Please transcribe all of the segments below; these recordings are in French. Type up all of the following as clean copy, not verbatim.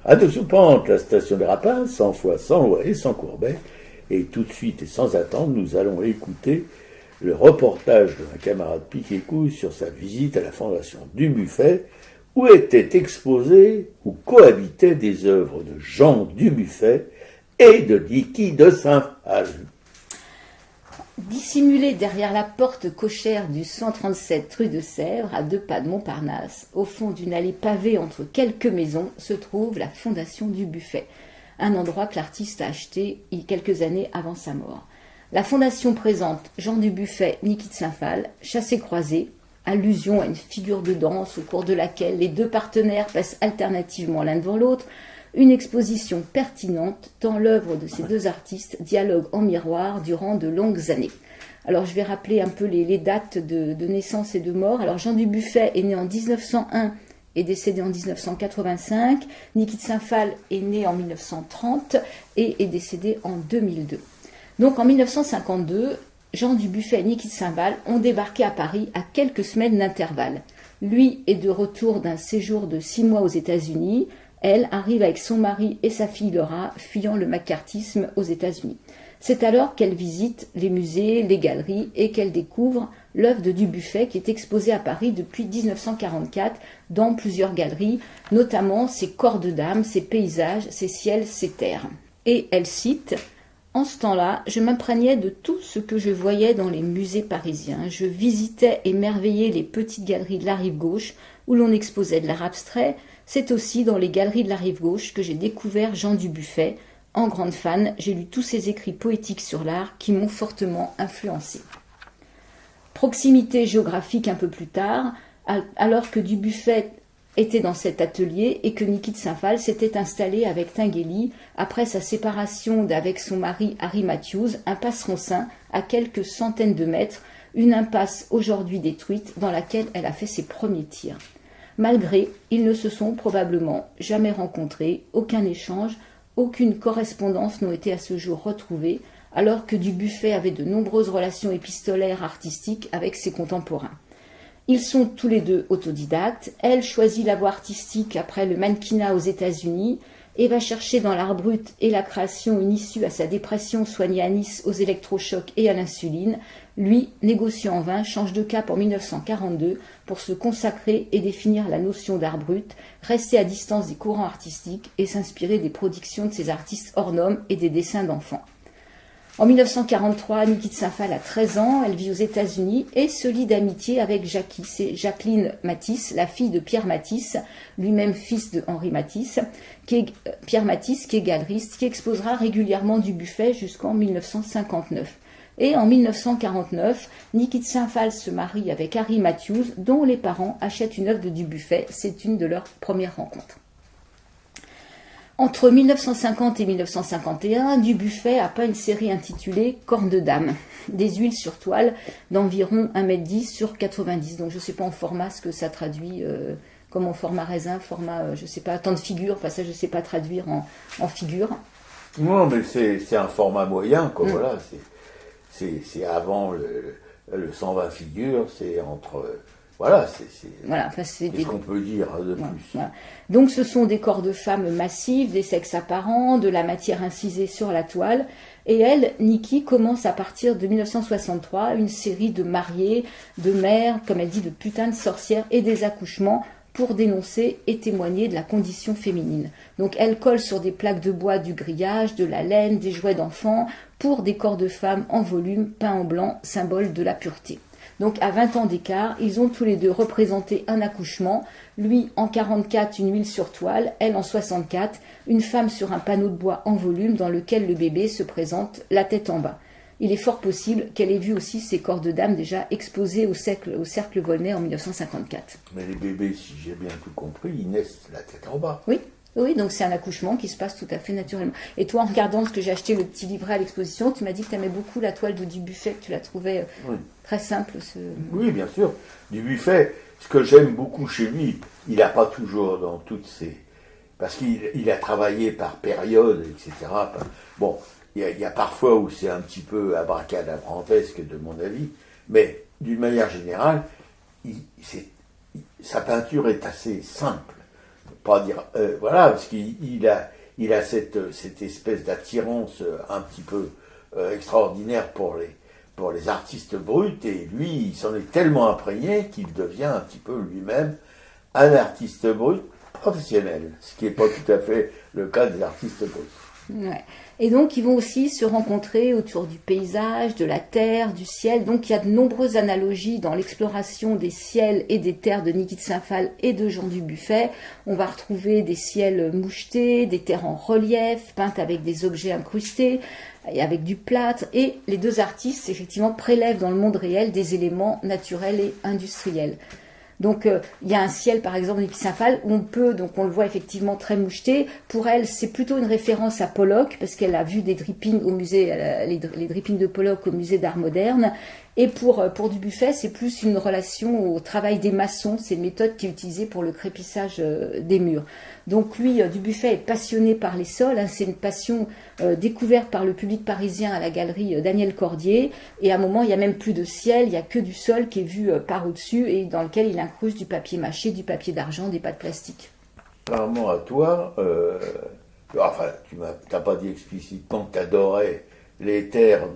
À Deux-sous-Pentes, la station de Rapin, 100 fois sans loi et sans Courbet. Et tout de suite et sans attendre, nous allons écouter le reportage de ma camarade Piquet-Couille sur sa visite à la Fondation Dubuffet, où étaient exposées ou cohabitaient des œuvres de Jean Dubuffet et de Niki de Saint-Phal. Dissimulée derrière la porte cochère du 137 rue de Sèvres, à 2 pas de Montparnasse, au fond d'une allée pavée entre quelques maisons, se trouve la Fondation Dubuffet, un endroit que l'artiste a acheté quelques années avant sa mort. La Fondation présente Jean Dubuffet, Niki de Saint-Phal, chassé-croisé, allusion à une figure de danse au cours de laquelle les deux partenaires passent alternativement l'un devant l'autre, une exposition pertinente tant l'œuvre de ces deux artistes dialogue en miroir durant de longues années. Alors je vais rappeler un peu les dates de naissance et de mort. Alors Jean Dubuffet est né en 1901 et décédé en 1985. Niki de Saint-Phal est né en 1930 et est décédé en 2002. Donc en 1952, Jean Dubuffet et Niki de Saint-Phal ont débarqué à Paris à quelques semaines d'intervalle. Lui est de retour d'un séjour de 6 mois aux États-Unis. Elle arrive avec son mari et sa fille Laura, fuyant le macartisme aux États-Unis. C'est alors qu'elle visite les musées, les galeries et qu'elle découvre l'œuvre de Dubuffet qui est exposée à Paris depuis 1944 dans plusieurs galeries, notamment ses corps de dames, ses paysages, ses ciels, ses terres. Et elle cite « En ce temps-là, je m'imprégnais de tout ce que je voyais dans les musées parisiens. Je visitais émerveillé les petites galeries de la rive gauche où l'on exposait de l'art abstrait. C'est aussi dans les galeries de la rive gauche que j'ai découvert Jean Dubuffet. En grande fan, j'ai lu tous ses écrits poétiques sur l'art qui m'ont fortement influencé. » Proximité géographique un peu plus tard, alors que Dubuffet était dans cet atelier et que Niki de Saint-Phal s'était installé avec Tinguely après sa séparation avec son mari Harry Matthews, impasse Roncin, à quelques centaines de mètres, une impasse aujourd'hui détruite dans laquelle elle a fait ses premiers tirs. Malgré, ils ne se sont probablement jamais rencontrés, aucun échange, aucune correspondance n'ont été à ce jour retrouvées, alors que Dubuffet avait de nombreuses relations épistolaires artistiques avec ses contemporains. Ils sont tous les deux autodidactes. Elle choisit la voie artistique après le mannequinat aux États-Unis et va chercher dans l'art brut et la création une issue à sa dépression soignée à Nice aux électrochocs et à l'insuline. Lui, négociant en vain, change de cap en 1942 pour se consacrer et définir la notion d'art brut, rester à distance des courants artistiques et s'inspirer des productions de ces artistes hors normes et des dessins d'enfants. En 1943, Niki de Saint-Phal a 13 ans, elle vit aux États-Unis et se lie d'amitié avec Jackie. C'est Jacqueline Matisse, la fille de Pierre Matisse, lui-même fils de Henri Matisse, Pierre Matisse, qui est galeriste, qui exposera régulièrement Dubuffet jusqu'en 1959. Et en 1949, Niki de Saint-Phal se marie avec Harry Matthews, dont les parents achètent une œuvre de Dubuffet. C'est une de leurs premières rencontres. Entre 1950 et 1951, Dubuffet a peint une série intitulée « Cornes de dame », des huiles sur toile d'environ 1,10 m sur 90. Donc je ne sais pas en format ce que ça traduit, comme en format raisin, format, je ne sais pas, temps de figure, enfin ça je ne sais pas traduire en figure. Non, mais c'est un format moyen, quoi, voilà, c'est avant le 120 figures, c'est entre... Voilà, c'est ce qu'on peut dire de plus. Voilà. Donc ce sont des corps de femmes massifs, des sexes apparents, de la matière incisée sur la toile. Et elle, Niki, commence à partir de 1963 une série de mariées, de mères, comme elle dit, de putains de sorcières et des accouchements pour dénoncer et témoigner de la condition féminine. Donc elle colle sur des plaques de bois du grillage, de la laine, des jouets d'enfants, pour des corps de femmes en volume, peints en blanc, symbole de la pureté. Donc à 20 ans d'écart, ils ont tous les deux représenté un accouchement, lui en 44 une huile sur toile, elle en 64 une femme sur un panneau de bois en volume dans lequel le bébé se présente la tête en bas. Il est fort possible qu'elle ait vu aussi ces corps de dames déjà exposés au cercle Volney en 1954. Mais les bébés, si j'ai bien tout compris, ils naissent la tête en bas. Oui, donc c'est un accouchement qui se passe tout à fait naturellement. Et toi, en regardant ce que j'ai acheté, le petit livret à l'exposition, tu m'as dit que tu aimais beaucoup la toile de Dubuffet, que tu la trouvais très simple. Oui, bien sûr. Dubuffet, ce que j'aime beaucoup chez lui, il n'a pas toujours dans toutes ses... Parce qu'il a travaillé par période, etc. Bon, il y a parfois où c'est un petit peu abracadabrantesque de mon avis, mais d'une manière générale, sa peinture est assez simple. pas dire, voilà, parce qu'il a cette espèce d'attirance un petit peu extraordinaire pour les artistes bruts, et lui, il s'en est tellement imprégné qu'il devient un petit peu lui-même un artiste brut professionnel, ce qui n'est pas tout à fait le cas des artistes bruts. Ouais. Et donc, ils vont aussi se rencontrer autour du paysage, de la terre, du ciel. Donc, il y a de nombreuses analogies dans l'exploration des ciels et des terres de Niki de Saint-Phal et de Jean Dubuffet. On va retrouver des ciels mouchetés, des terres en relief, peintes avec des objets incrustés, et avec du plâtre. Et les deux artistes, effectivement, prélèvent dans le monde réel des éléments naturels et industriels. Donc, il y a un ciel, par exemple, de Niki de Saint-Phal, où on le voit effectivement très moucheté. Pour elle, c'est plutôt une référence à Pollock, parce qu'elle a vu des drippings au musée, les drippings de Pollock au musée d'art moderne. Et pour Dubuffet, c'est plus une relation au travail des maçons, c'est une méthode qui est utilisée pour le crépissage des murs. Donc lui, Dubuffet est passionné par les sols, hein, c'est une passion découverte par le public parisien à la galerie Daniel Cordier, et à un moment, il n'y a même plus de ciel, il n'y a que du sol qui est vu par au-dessus, et dans lequel il incruste du papier mâché, du papier d'argent, des pâtes plastiques. Contrairement à toi, enfin, tu n'as pas dit explicitement que tu adorais les terres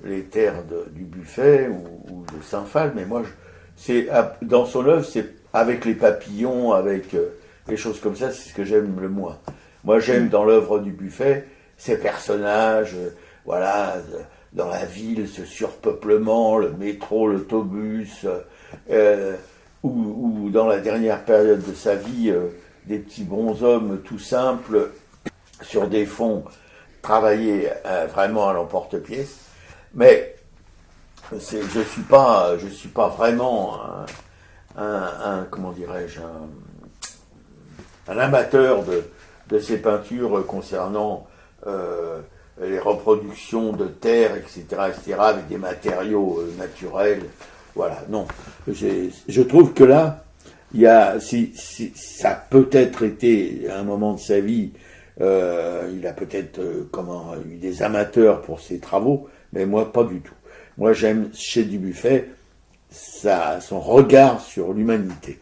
du Buffet ou de Saint-Phal, mais moi, dans son œuvre, c'est avec les papillons, avec les choses comme ça, c'est ce que j'aime le moins. Moi, j'aime dans l'œuvre du Buffet ces personnages, voilà, dans la ville, ce surpeuplement, le métro, l'autobus, ou dans la dernière période de sa vie, des petits bonshommes tout simples sur des fonds travaillés vraiment à l'emporte-pièce. Mais je suis pas vraiment comment dirais-je, un amateur de ces peintures concernant les reproductions de terre, etc., avec des matériaux naturels. Voilà, non. Je trouve que là, ça a peut-être été à un moment de sa vie, il a peut-être eu des amateurs pour ses travaux, mais moi pas du tout. Moi j'aime chez Dubuffet son regard sur l'humanité.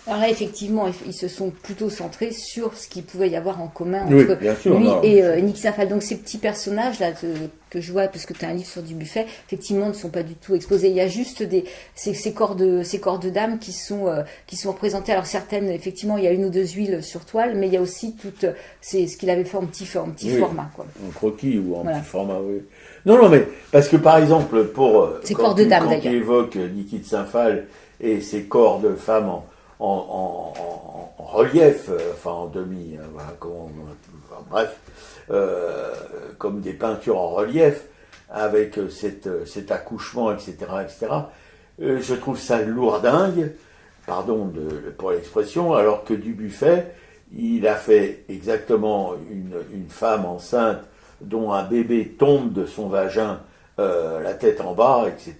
Alors là, effectivement, ils se sont plutôt centrés sur ce qu'il pouvait y avoir en commun Oui, entre bien sûr, lui et Niki de Saint-Phal. Donc ces petits personnages là que je vois, parce que tu as un livre sur Dubuffet, effectivement, ne sont pas du tout exposés. Il y a juste ces corps de dames qui sont représentés. Alors certaines, effectivement, il y a une ou deux huiles sur toile, mais il y a aussi c'est ce qu'il avait fait en petit format, quoi. En croquis ou en petit format, oui. Non, mais parce que par exemple, corps de dames, quand tu évoques Niki de Saint-Phal et ses corps de femmes en relief, enfin en demi, voilà, bref, comme des peintures en relief, avec cet accouchement, etc., je trouve ça lourdingue, pardon pour l'expression, alors que Dubuffet, il a fait exactement une femme enceinte dont un bébé tombe de son vagin, la tête en bas, etc.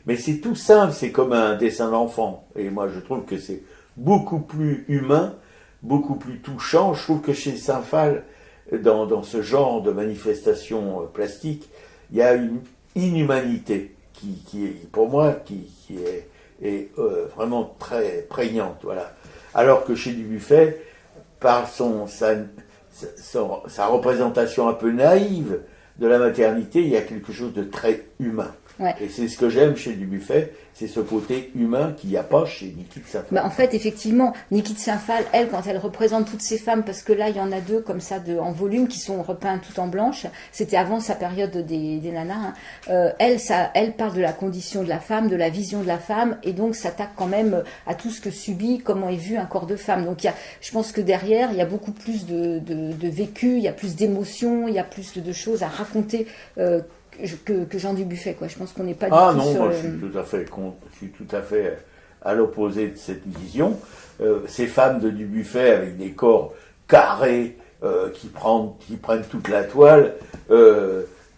Mais c'est tout simple, c'est comme un dessin d'enfant. Et moi, je trouve que c'est beaucoup plus humain, beaucoup plus touchant. Je trouve que chez Saint-Phal, dans ce genre de manifestation plastique, il y a une inhumanité qui est, pour moi, qui est vraiment très prégnante. Voilà. Alors que chez Dubuffet, par sa représentation un peu naïve de la maternité, il y a quelque chose de très humain. Ouais. Et c'est ce que j'aime chez Dubuffet, c'est ce côté humain qu'il n'y a pas chez Niki de Saint-Phal. En fait, effectivement, Niki de Saint-Phal, elle, quand elle représente toutes ces femmes, parce que là, il y en a deux comme ça en volume qui sont repeintes tout en blanche, c'était avant sa période des nanas, hein. Elle parle de la condition de la femme, de la vision de la femme, et donc s'attaque quand même à tout ce que subit, comment est vu un corps de femme. Donc je pense que derrière, il y a beaucoup plus de vécu, il y a plus d'émotions, il y a plus de choses à raconter que Jean Dubuffet, quoi. Je pense qu'on n'est pas du tout non, sur moi je suis tout à fait à l'opposé de cette vision. Ces femmes de Dubuffet avec des corps carrés qui prennent toute la toile,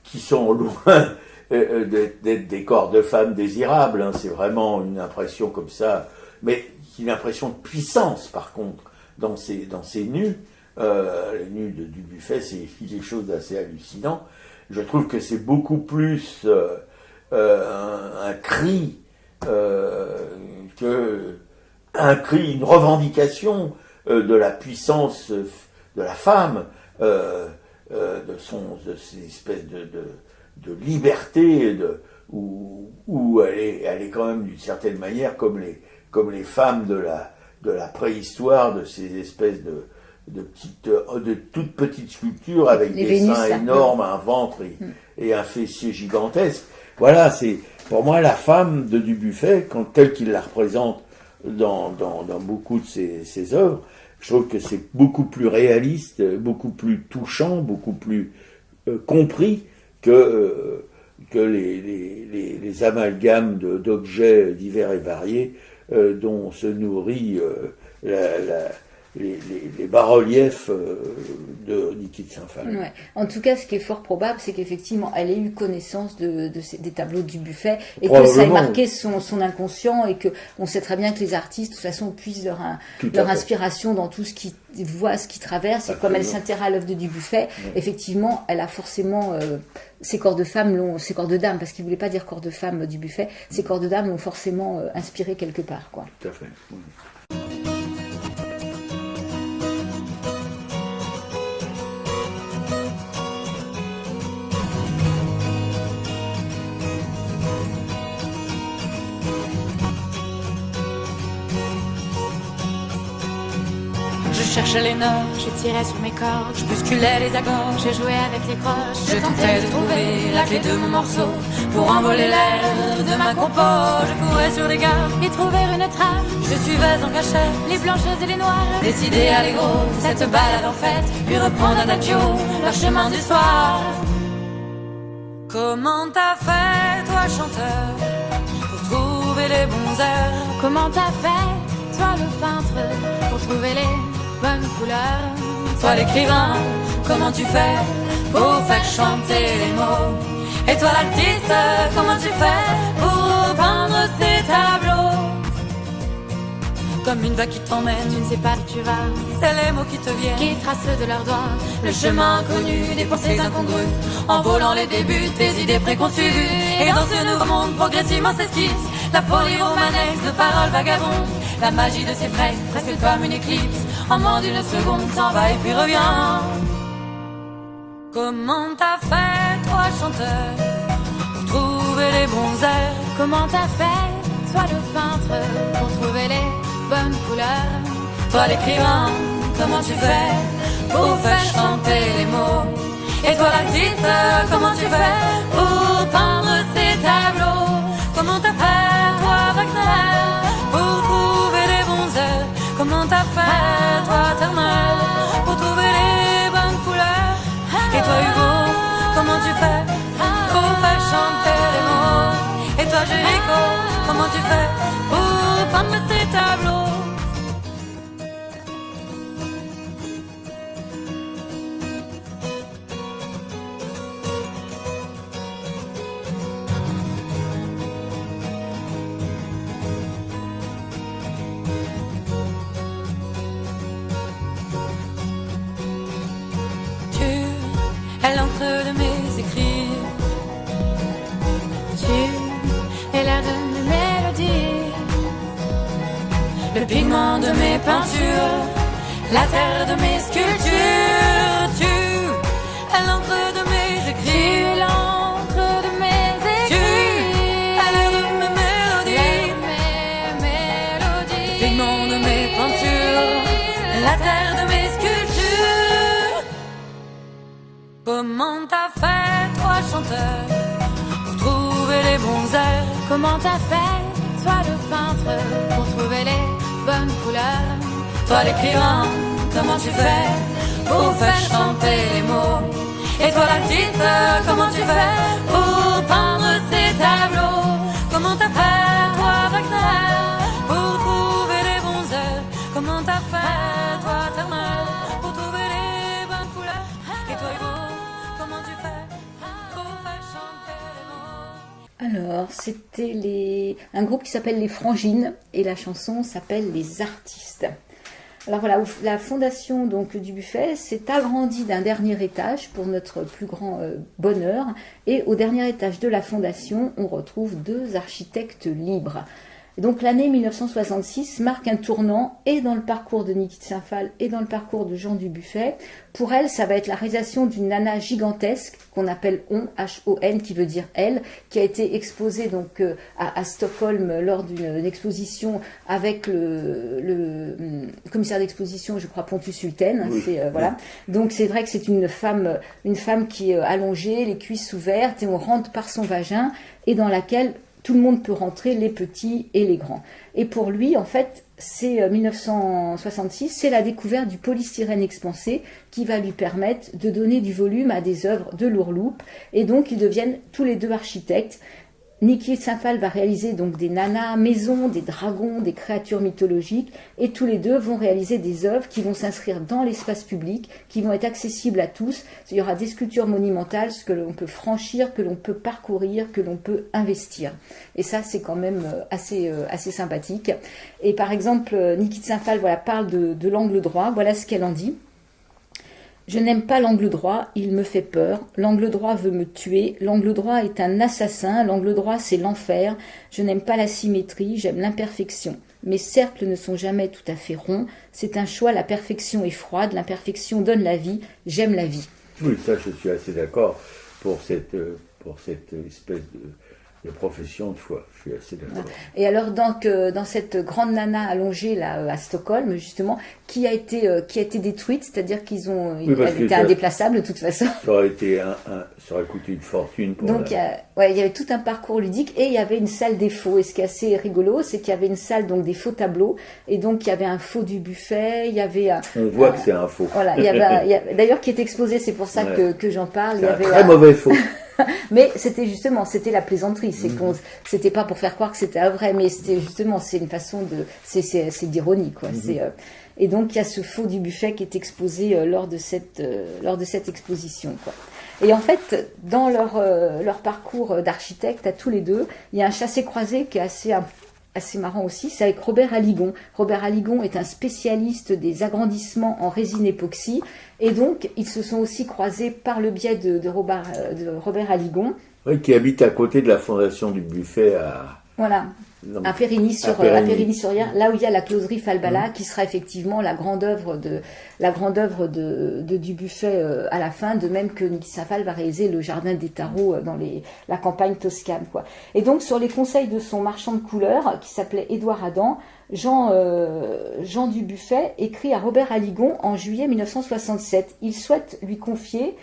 qui sont loin d'être des corps de femmes désirables, hein. C'est vraiment une impression comme ça, mais une impression de puissance par contre dans ces nus. Les nus de Dubuffet, c'est quelque chose d'assez hallucinant. Je trouve que c'est beaucoup plus un cri, une revendication de la puissance de la femme, de ces espèces de liberté, où elle est quand même d'une certaine manière comme les femmes de la préhistoire, de ces espèces de toutes petites sculptures avec des seins énormes, un ventre et un fessier gigantesque. Voilà, c'est pour moi la femme de Dubuffet, telle qu'il la représente dans beaucoup de ses œuvres. Je trouve que c'est beaucoup plus réaliste, beaucoup plus touchant, beaucoup plus compris que les amalgames d'objets divers et variés dont se nourrit les bas-reliefs de Niki de Saint-Phal. Ouais. En tout cas, ce qui est fort probable, c'est qu'effectivement, elle ait eu connaissance des tableaux du Dubuffet et que ça ait marqué son inconscient et qu'on sait très bien que les artistes, de toute façon, puisent leur inspiration dans tout ce qu'ils voient, ce qu'ils traversent. Et comme elle s'intéresse à l'œuvre de Dubuffet, effectivement, elle a forcément... ses corps de femmes ses corps de dames, parce qu'il ne voulait pas dire corps de femme Dubuffet, ses corps de dames l'ont forcément inspiré quelque part, quoi. Tout à fait. Oui. Je cherchais les notes, je tirais sur mes cordes, je bousculais les accords, je jouais avec les croches, je tentais de trouver la clé de mon morceau pour envoler l'air de ma compo. Je courais sur les gares et trouver une trame, je suivais en cachette les blanches et les noires, décidé à aller gros, cette balade en fête, puis reprendre adagio leur chemin du soir. Comment t'as fait, toi chanteur, pour trouver les bons airs? Comment t'as fait, toi le peintre, pour trouver les bonnes couleurs? Toi l'écrivain, comment tu fais pour faire chanter les mots? Et toi l'artiste, comment tu fais pour peindre ces tableaux? Comme une vague qui t'emmène, tu ne sais pas où tu vas, c'est les mots qui te viennent, qui tracent de leurs doigts le chemin inconnu des pensées incongrues, en volant les débuts des idées préconçues. Et dans ce nouveau monde progressivement s'esquisse la folie romanesque de paroles vagabondes. La magie de ces fresques, presque comme une éclipse, en moins d'une seconde s'en va et puis revient. Comment t'as fait, toi chanteur, pour trouver les bons airs? Comment t'as fait, toi le peintre, pour trouver les bonnes couleurs? Toi l'écrivain, comment tu fais pour faire chanter les mots? Et toi l'artiste, comment tu fais pour peindre ces tableaux? Comment t'as fait, toi Wagner, pour trouver les bons airs? Comment t'as fait, toi Turner, pour trouver les bonnes couleurs? Et toi Hugo, comment tu fais pour faire chanter les mots? Et toi Jéricho, comment tu fais pour peindre ces tableaux? L'encre de mes écrits, tu es l'air de mes mélodies, le pigment de mes peintures, la terre de mes sculptures. Tu es l'encre de mes écrits, l'encre de mes écrits, tu es l'air de mes mélodies, le pigment de mes peintures, la terre de mes sculptures. Comment t'as fait, toi chanteur, pour trouver les bons airs? Comment t'as fait, toi le peintre, pour trouver les bonnes couleurs? Toi l'écrivain, comment tu fais pour faire chanter les mots? Et toi l'artiste, comment tu fais pour peindre ces tableaux? Comment t'as fait, toi Wagner, pour trouver les bons airs? Comment t'as fait, toi Turner, pour trouver les bonnes couleurs? Et toi Hugo, comment tu fais pour faire chanter les mots? Alors, c'était un groupe qui s'appelle Les Frangines et la chanson s'appelle Les Artistes. Alors voilà, la fondation donc du Dubuffet s'est agrandie d'un dernier étage pour notre plus grand bonheur. Et au dernier étage de la fondation, on retrouve deux architectes libres. Et donc l'année 1966 marque un tournant et dans le parcours de Niki de Saint-Phal et dans le parcours de Jean Dubuffet. Pour elle, ça va être la réalisation d'une nana gigantesque qu'on appelle H-O-N, qui veut dire elle, qui a été exposée donc à Stockholm lors d'une exposition avec le commissaire d'exposition, je crois Pontus Hulten. Oui. Voilà. Donc c'est vrai que c'est une femme qui est allongée, les cuisses ouvertes, et on rentre par son vagin, et dans laquelle tout le monde peut rentrer, les petits et les grands. Et pour lui, en fait, c'est 1966, c'est la découverte du polystyrène expansé qui va lui permettre de donner du volume à des œuvres de l'ourloupe. Et donc, ils deviennent tous les deux architectes. Niki de Saint-Phal va réaliser donc des nanas maisons, des dragons, des créatures mythologiques, et tous les deux vont réaliser des œuvres qui vont s'inscrire dans l'espace public, qui vont être accessibles à tous. Il y aura des sculptures monumentales, ce que l'on peut franchir, que l'on peut parcourir, que l'on peut investir. Et ça, c'est quand même assez sympathique. Et par exemple, Niki de Saint-Phal parle de l'angle droit. Voilà ce qu'elle en dit. Je n'aime pas l'angle droit, il me fait peur. L'angle droit veut me tuer. L'angle droit est un assassin. L'angle droit, c'est l'enfer. Je n'aime pas la symétrie, j'aime l'imperfection. Mes cercles ne sont jamais tout à fait ronds. C'est un choix, la perfection est froide. L'imperfection donne la vie. J'aime la vie. Oui, ça, je suis assez d'accord pour cette espèce de profession de foi. Je suis assez d'accord. Et alors, donc, dans cette grande nana allongée là, à Stockholm, justement, qui a été détruite, c'est-à-dire elle était indéplaçable de toute façon. Ça aurait coûté une fortune pour donc, il y avait tout un parcours ludique et il y avait une salle des faux. Et ce qui est assez rigolo, c'est qu'il y avait une salle donc des faux tableaux. Et donc, il y avait un faux du buffet, il y avait... On voit que c'est un faux. Voilà, d'ailleurs, qui est exposé, c'est pour ça que j'en parle. C'est un très mauvais faux. Mais c'était la plaisanterie, c'était pas pour faire croire que c'était un vrai, mais c'était justement, c'est une façon c'est d'ironie, quoi. Et donc il y a ce faux du buffet qui est exposé lors de cette exposition, quoi. Et en fait, dans leur parcours d'architecte à tous les deux, il y a un chassé-croisé qui est assez marrant aussi, c'est avec Robert Aligon. Robert Aligon est un spécialiste des agrandissements en résine époxy, et donc ils se sont aussi croisés par le biais de Robert Aligon. Oui, qui habite à côté de la fondation du Buffet à Périgny-sur-Yerres, là où il y a la closerie Falbala, qui sera effectivement la grande œuvre de Dubuffet à la fin, de même que Niki de Saint-Phal va réaliser le jardin des tarots dans la campagne toscane, quoi. Et donc, sur les conseils de son marchand de couleurs, qui s'appelait Édouard Adam, Jean Dubuffet écrit à Robert Aligon en juillet 1967. Il souhaite lui confier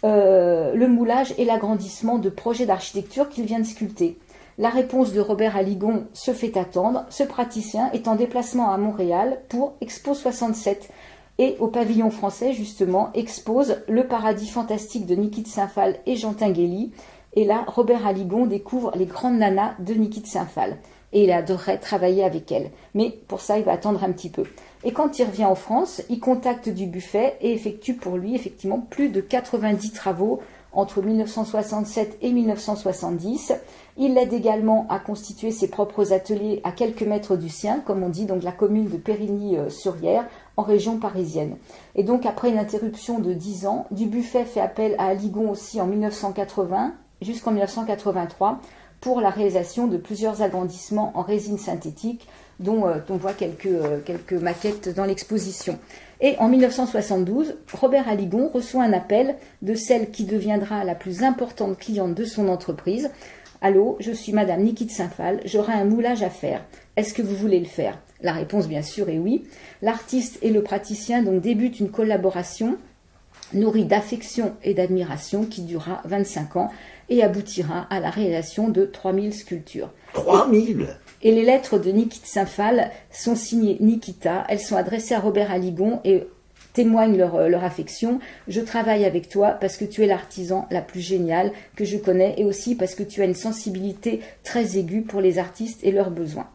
le moulage et l'agrandissement de projets d'architecture qu'il vient de sculpter. La réponse de Robert Aligon se fait attendre. Ce praticien est en déplacement à Montréal pour Expo 67 et au pavillon français, justement, expose le paradis fantastique de Niki de Saint-Phal et Jean Tinguely. Et là, Robert Aligon découvre les grandes nanas de Niki de Saint-Phal. Et il adorerait travailler avec elle. Mais pour ça, il va attendre un petit peu. Et quand il revient en France, il contacte Dubuffet et effectue pour lui, effectivement, plus de 90 travaux entre 1967 et 1970. Il l'aide également à constituer ses propres ateliers à quelques mètres du sien, comme on dit, donc la commune de Périgny-sur-Yerres, en région parisienne. Et donc, après une interruption de 10 ans, Dubuffet fait appel à Aligon aussi en 1980, jusqu'en 1983, pour la réalisation de plusieurs agrandissements en résine synthétique, dont on voit quelques maquettes dans l'exposition. Et en 1972, Robert Aligon reçoit un appel de celle qui deviendra la plus importante cliente de son entreprise. « Allô, je suis Madame Niki de Saint-Phal, j'aurai un moulage à faire. Est-ce que vous voulez le faire ?» La réponse, bien sûr, est oui. L'artiste et le praticien donc débutent une collaboration nourrie d'affection et d'admiration qui durera 25 ans et aboutira à la réalisation de 3000 sculptures. 3000 ? Et les lettres de Niki de Saint-Phal sont signées Nikita. Elles sont adressées à Robert Aligon et témoignent leur affection. Je travaille avec toi parce que tu es l'artisan la plus géniale que je connais et aussi parce que tu as une sensibilité très aiguë pour les artistes et leurs besoins.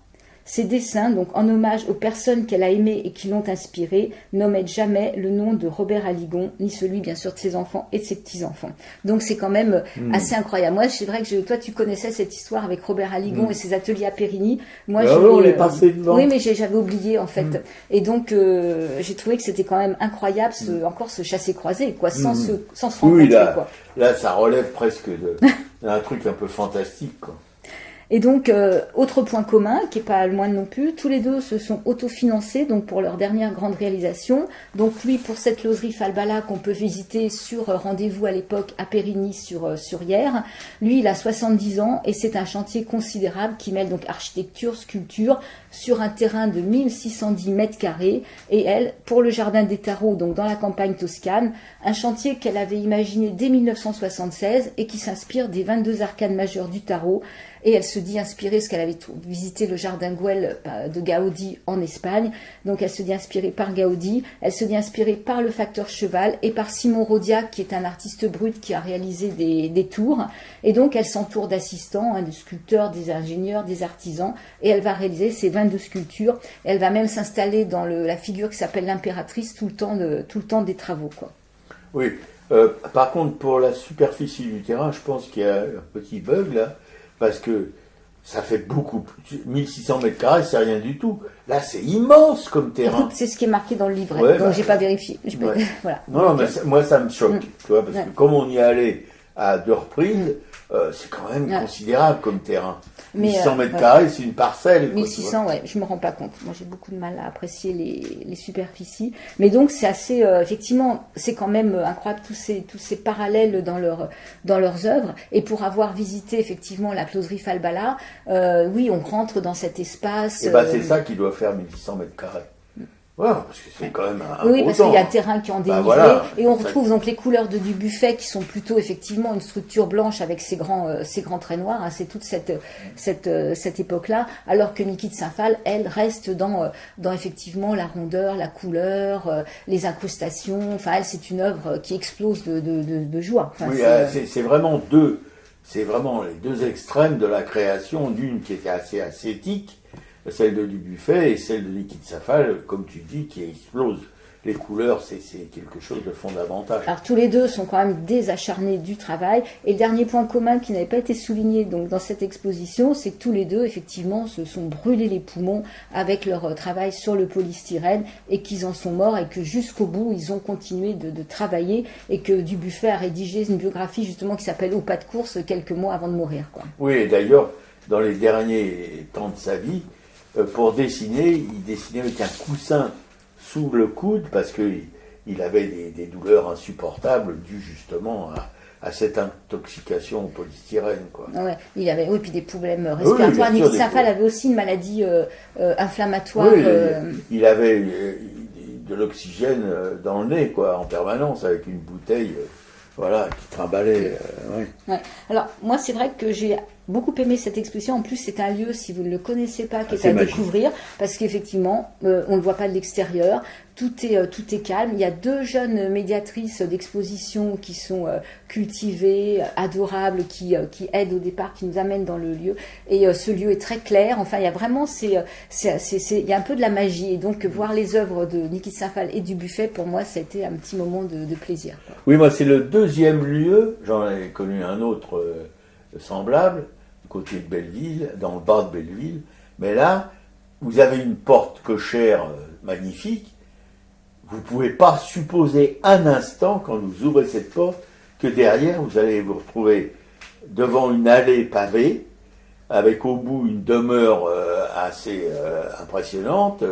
Ces dessins, donc en hommage aux personnes qu'elle a aimées et qui l'ont inspirée, n'omettent jamais le nom de Robert Aligon, ni celui bien sûr de ses enfants et de ses petits-enfants. Donc c'est quand même assez incroyable. Moi, c'est vrai que toi tu connaissais cette histoire avec Robert Aligon et ses ateliers à Périgny. Moi, on l'est passé devant. Oui, mais j'avais oublié en fait. Et donc j'ai trouvé que c'était quand même incroyable encore ce chassé-croisé, quoi, sans se rencontrer. Oui, quoi. Là, ça relève presque d'un truc un peu fantastique, quoi. Et donc, autre point commun, qui n'est pas le moindre non plus, tous les deux se sont autofinancés donc pour leur dernière grande réalisation. Donc lui, pour cette loserie Falbala qu'on peut visiter sur rendez-vous à l'époque à Périgny-sur-Yerres, lui, il a 70 ans et c'est un chantier considérable qui mêle donc architecture, sculpture, sur un terrain de 1610 mètres carrés. Et elle, pour le Jardin des Tarots, donc dans la campagne toscane, un chantier qu'elle avait imaginé dès 1976 et qui s'inspire des 22 arcades majeures du Tarot. Et elle se dit inspirée, parce qu'elle avait visité le Jardin Güell de Gaudi en Espagne, donc elle se dit inspirée par Gaudi, elle se dit inspirée par le facteur cheval et par Simon Rodiac, qui est un artiste brut qui a réalisé des tours. Et donc elle s'entoure d'assistants, de sculpteurs, des ingénieurs, des artisans, et elle va réaliser ces 22 sculptures. Elle va même s'installer dans la figure qui s'appelle l'impératrice tout le temps des travaux, quoi. Oui, par contre, pour la superficie du terrain, je pense qu'il y a un petit bug là. Parce que ça fait beaucoup plus. 1600 mètres carrés, c'est rien du tout. Là, c'est immense comme terrain. Écoute, c'est ce qui est marqué dans le livret, ouais, donc j'ai pas vérifié. Voilà. Non, mais moi, ça me choque. Tu vois, parce que comme on y allait à 2 reprises, c'est quand même considérable comme terrain. Mais 1600 mètres carrés, c'est une parcelle. 1600, ouais, je me rends pas compte. Moi, j'ai beaucoup de mal à apprécier les superficies. Mais donc, c'est assez, effectivement, c'est quand même incroyable tous ces parallèles dans leurs œuvres. Et pour avoir visité effectivement la closerie Falbala, oui, on rentre dans cet espace. Et c'est ça qui doit faire 1600 mètres carrés. Ouais, parce que c'est quand même un oui, gros parce temps. qu'il y a un terrain qui est en dénivelé, voilà, et on retrouve donc les couleurs du buffet qui sont plutôt effectivement une structure blanche avec ces grands traits noirs. Hein, c'est toute cette époque-là, alors que Niki de Saint-Phal, elle, reste dans effectivement la rondeur, la couleur, les incrustations. Enfin, elle, c'est une œuvre qui explose de joie. Enfin, oui, c'est vraiment les deux extrêmes de la création, d'une qui était assez ascétique, celle de Dubuffet, et celle de Niki de Saint-Phal, comme tu dis, qui explose. Les couleurs, c'est quelque chose de fondamental. Alors tous les deux sont quand même des acharnés du travail. Et le dernier point commun qui n'avait pas été souligné donc dans cette exposition, c'est que tous les deux, effectivement, se sont brûlés les poumons avec leur travail sur le polystyrène et qu'ils en sont morts et que jusqu'au bout, ils ont continué de travailler et que Dubuffet a rédigé une biographie justement qui s'appelle Au pas de course quelques mois avant de mourir, quoi. Oui, et d'ailleurs, dans les derniers temps de sa vie, pour dessiner, il dessinait avec un coussin sous le coude parce qu'il avait des douleurs insupportables dues justement à cette intoxication au polystyrène, quoi. Ouais, il avait puis des problèmes respiratoires. Niki de Saint-Phal avait aussi une maladie inflammatoire. Oui, il avait de l'oxygène dans le nez, quoi, en permanence, avec une bouteille qui trimballait. Ouais. Alors, moi, c'est vrai que j'ai beaucoup aimé cette exposition. En plus, c'est un lieu, si vous ne le connaissez pas, qui est à magique. Découvrir, parce qu'effectivement, on ne le voit pas de l'extérieur. Tout est calme. Il y a 2 jeunes médiatrices d'exposition qui sont cultivées, adorables, qui aident au départ, qui nous amènent dans le lieu. Et ce lieu est très clair. Enfin, il y a vraiment, il y a un peu de la magie. Et donc, voir les œuvres de Niki de Saint-Phal et Dubuffet, pour moi, ça a été un petit moment de plaisir, quoi. Oui, moi, c'est le 2e lieu. J'en ai connu un autre semblable, du côté de Belleville, dans le bas de Belleville. Mais là, vous avez une porte cochère magnifique. Vous ne pouvez pas supposer un instant, quand vous ouvrez cette porte, que derrière, vous allez vous retrouver devant une allée pavée, avec au bout une demeure assez impressionnante,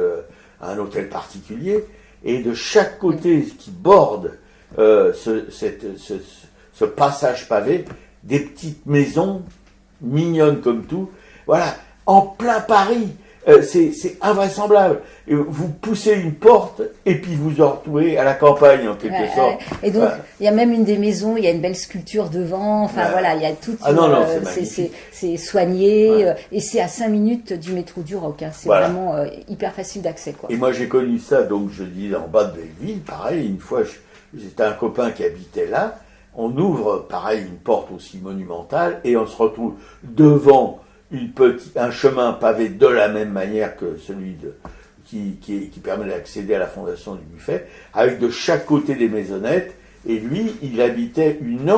un hôtel particulier, et de chaque côté qui borde ce passage pavé, des petites maisons mignonnes comme tout, voilà, en plein Paris. C'est invraisemblable. Vous poussez une porte et puis vous vous retrouvez à la campagne en quelque sorte. Et donc il y a même une des maisons, il y a une belle sculpture devant. Enfin voilà, il y a tout. C'est soigné et c'est à 5 minutes du métro du Roc. Hein. C'est vraiment hyper facile d'accès, quoi. Et moi j'ai connu ça, donc je dis en bas de Belleville, pareil. Une fois, j'étais un copain qui habitait là. On ouvre pareil une porte aussi monumentale et on se retrouve devant un chemin pavé de la même manière que celui qui permet d'accéder à la fondation du Buffet, avec de chaque côté des maisonnettes, et lui, il habitait un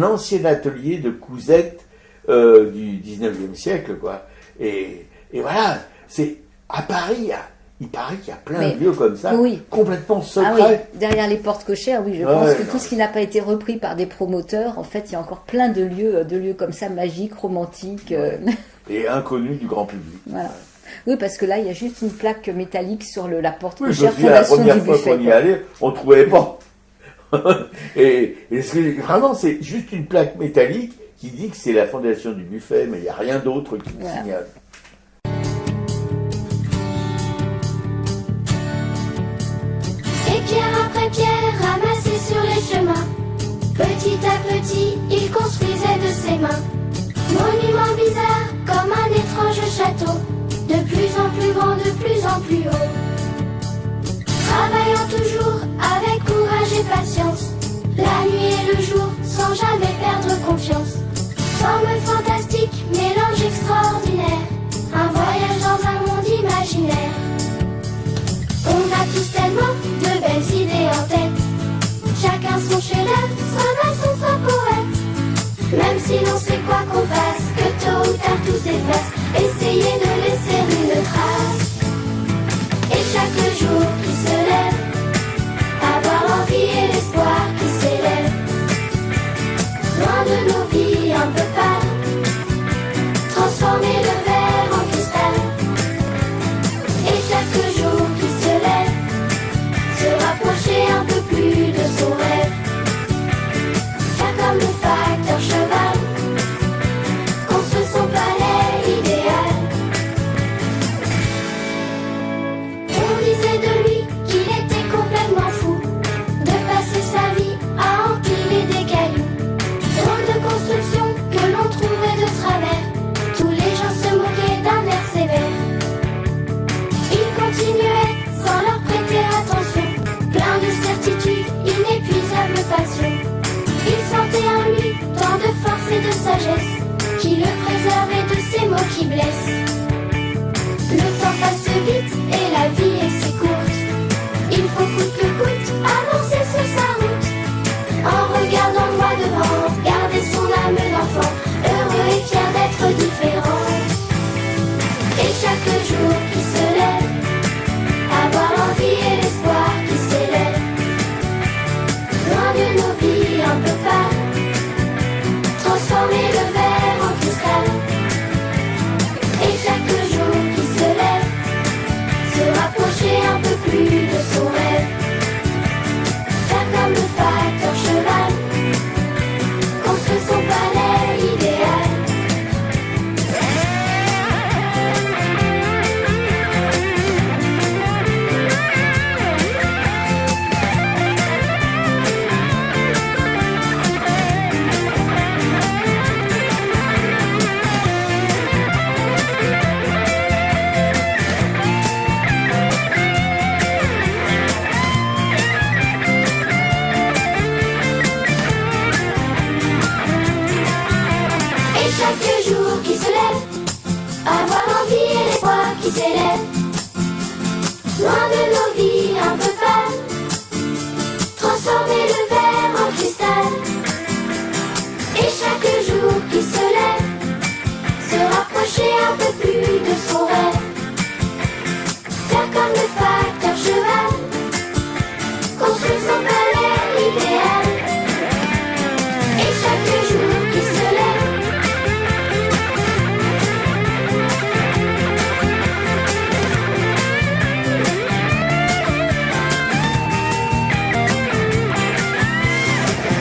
ancien atelier de cousettes du 19e siècle, quoi. Et voilà, c'est à Paris, il paraît qu'il y a plein de lieux comme ça, oui. complètement secrets. Ah oui, derrière les portes cochères, oui, je pense que tout ce qui n'a pas été repris par des promoteurs, en fait, il y a encore plein de lieux comme ça, magiques, romantiques. Et inconnus du grand public. Voilà. Oui, parce que là, il y a juste une plaque métallique sur la porte Oui, cochère, la fondation première du fois buffet. qu'on y allait, on ne trouvait pas. et vraiment, c'est juste une plaque métallique qui dit que c'est la fondation du buffet, mais il n'y a rien d'autre qui le signale. Et pierre après pierre ramassée sur les chemins, petit à petit, il construisait de ses mains. Monument bizarre comme un étrange château, de plus en plus grand, de plus en plus haut. Travaillant toujours avec courage et patience, la nuit et le jour, sans jamais perdre confiance. Forme fantastique, mélange extraordinaire, un voyage dans un monde imaginaire. On a tous tellement de belles idées en tête, chacun son chef-d'œuvre, soit maçon, soit poète. Même si l'on sait quoi qu'on fasse, que tôt ou tard tout s'efface, essayez de laisser une trace. Et chaque jour qui se lève, avoir l'envie et l'espoir qui s'élève, loin de nos vies un peu pâles, transformer le verre en cristal. Et chaque jour qui se lève, se rapprocher un peu plus de son rêve, faire comme le facteur cheval, construire son palais idéal. On disait de lui qu'il était complètement fou, de passer sa vie à empiler des cailloux. Drôle de construction que l'on trouvait de travers, tous les gens se moquaient d'un air sévère. Il continuait sans leur prêter attention, plein de certitude, inépuisable passion. Il sentait en lui tant de force et de sagesse, qui le préservait de ces mots qui blessent. Le temps passe vite et la vie est si courte, il faut coûte que coûte avancer sur sa route, en regardant droit devant, garder son âme d'enfant, heureux et fier d'être différent. Et chaque jour qui se lève, avoir l'envie et l'espoir qui s'élève, loin de nos vies un peu pâles, transformer le verre en cristal. Et chaque jour qui se lève, se rapprocher un peu plus de son rêve, faire comme le facteur cheval, construire son palais idéal. Et chaque jour qui se lève, avoir l'envie et l'espoir qui s'élève, loin de nos vies un peu pâles, transformer le verre en cristal. Et chaque jour qui se lève, se rapprocher un peu plus de son rêve, faire comme le facteur cheval, construire son palais idéal. Et chaque jour qui se lève,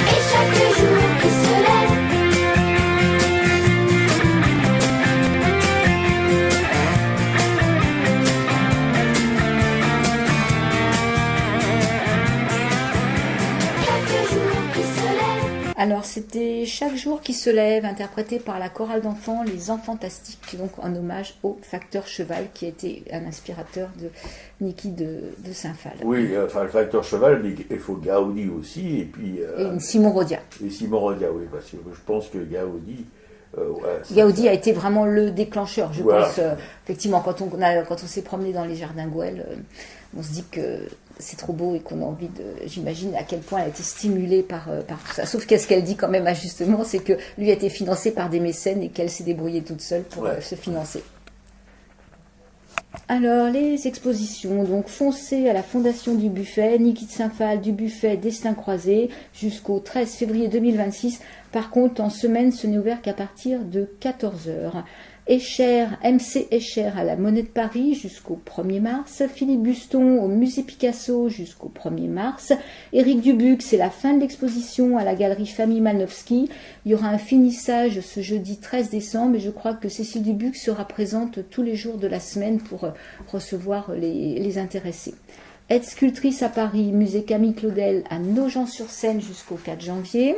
et chaque jour qui se lève, chaque jour qui se lève. Alors, c'était Chaque jour qui se lève, interprété par la chorale d'enfants Les Enfantastiques, donc en hommage au facteur cheval, qui a été un inspirateur de Niki de Saint-Phal. Oui, enfin le facteur cheval, mais il faut Gaudi aussi, et puis... Et Simon Rodia. Et Simon Rodia, oui, parce que je pense que Gaudi... Gaudi a été vraiment le déclencheur, je Voilà. pense. Effectivement, quand on s'est promené dans les jardins Gouel, on se dit que c'est trop beau et qu'on a envie de... J'imagine à quel point elle a été stimulée par tout ça. Sauf qu'est-ce qu'elle dit quand même justement, c'est que lui a été financé par des mécènes et qu'elle s'est débrouillée toute seule pour se financer. Alors, les expositions, donc foncez à la Fondation du Buffet, Niki de Saint-Phal du Buffet Destin Croisé jusqu'au 13 février 2026. Par contre, en semaine, ce n'est ouvert qu'à partir de 14h. Escher, MC Escher à la Monnaie de Paris jusqu'au 1er mars. Philippe Buston au Musée Picasso jusqu'au 1er mars. Éric Dubuc, c'est la fin de l'exposition à la Galerie Famille Malnowski. Il y aura un finissage ce jeudi 13 décembre et je crois que Cécile Dubuc sera présente tous les jours de la semaine pour recevoir les intéressés. Aide sculptrice à Paris, Musée Camille Claudel à Nogent-sur-Seine jusqu'au 4 janvier.